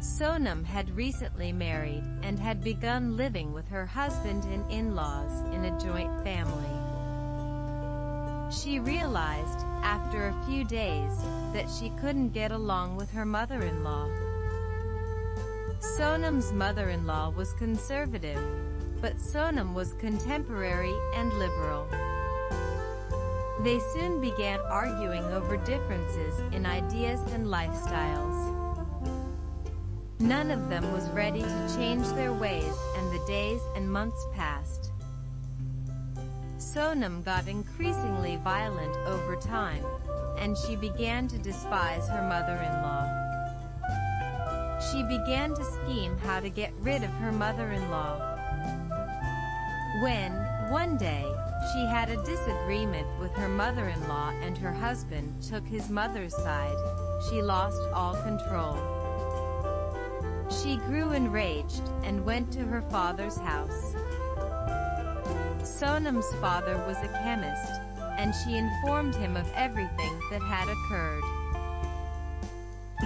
Sonam had recently married and had begun living with her husband and in-laws in a joint family. She realized, after a few days, that she couldn't get along with her mother-in-law. Sonam's mother-in-law was conservative, but Sonam was contemporary and liberal. They soon began arguing over differences in ideas and lifestyles. None of them was ready to change their ways, and the days and months passed. Sonam got increasingly violent over time, and she began to despise her mother-in-law. She began to scheme how to get rid of her mother-in-law. When, one day, she had a disagreement with her mother-in-law and her husband took his mother's side, she lost all control. She grew enraged and went to her father's house. Sonam's father was a chemist, and she informed him of everything that had occurred.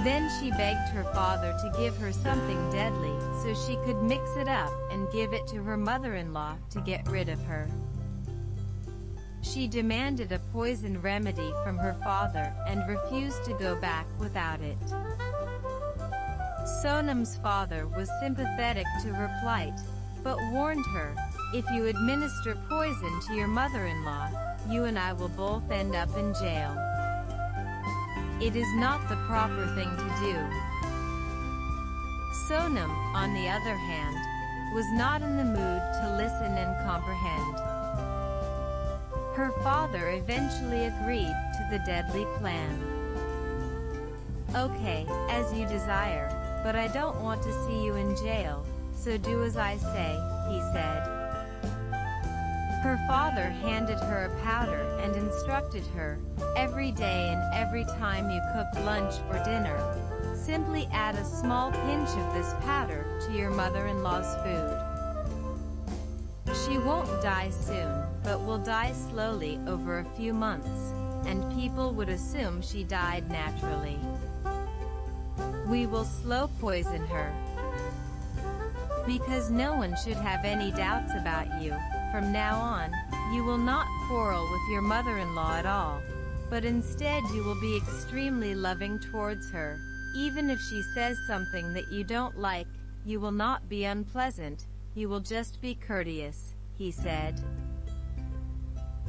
Then she begged her father to give her something deadly so she could mix it up and give it to her mother-in-law to get rid of her. She demanded a poison remedy from her father and refused to go back without it. Sonam's father was sympathetic to her plight, but warned her, "If you administer poison to your mother-in-law, you and I will both end up in jail. It is not the proper thing to do." Sonam, on the other hand, was not in the mood to listen and comprehend. Her father eventually agreed to the deadly plan. "Okay, as you desire, but I don't want to see you in jail, so do as I say," he said. Her father handed her a powder and instructed her, "Every day and every time you cook lunch or dinner, simply add a small pinch of this powder to your mother-in-law's food. She won't die soon, but will die slowly over a few months, and people would assume she died naturally. We will slow poison her. Because no one should have any doubts about you, from now on, you will not quarrel with your mother-in-law at all, but instead you will be extremely loving towards her. Even if she says something that you don't like, you will not be unpleasant, you will just be courteous," he said.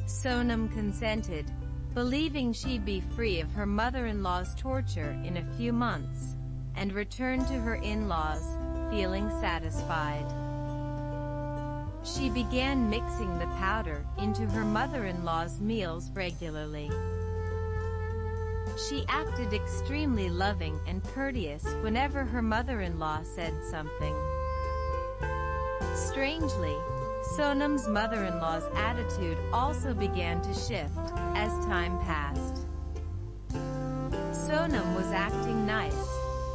Sonam consented, believing she'd be free of her mother-in-law's torture in a few months, and returned to her in-laws, feeling satisfied. She began mixing the powder into her mother-in-law's meals regularly. She acted extremely loving and courteous whenever her mother-in-law said something. Strangely, Sonam's mother-in-law's attitude also began to shift as time passed. Sonam was acting nice,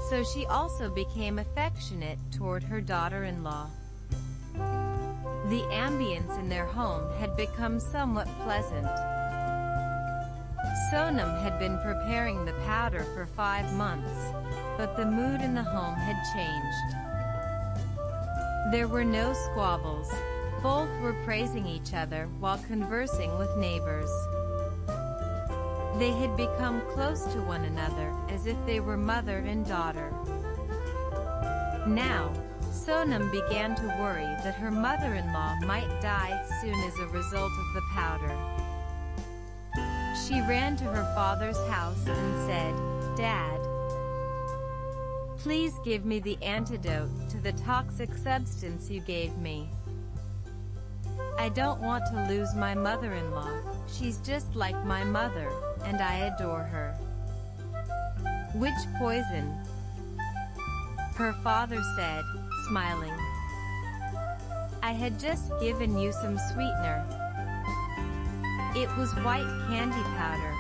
so she also became affectionate toward her daughter-in-law. The ambience in their home had become somewhat pleasant. Sonam had been preparing the powder for 5 months, but the mood in the home had changed. There were no squabbles. Both were praising each other while conversing with neighbors. They had become close to one another as if they were mother and daughter. Now, Sonam began to worry that her mother-in-law might die soon as a result of the powder. She ran to her father's house and said, "Dad, please give me the antidote to the toxic substance you gave me. I don't want to lose my mother-in-law. She's just like my mother, and I adore her." "Which poison?" her father said, smiling. "I had just given you some sweetener. It was white candy powder,"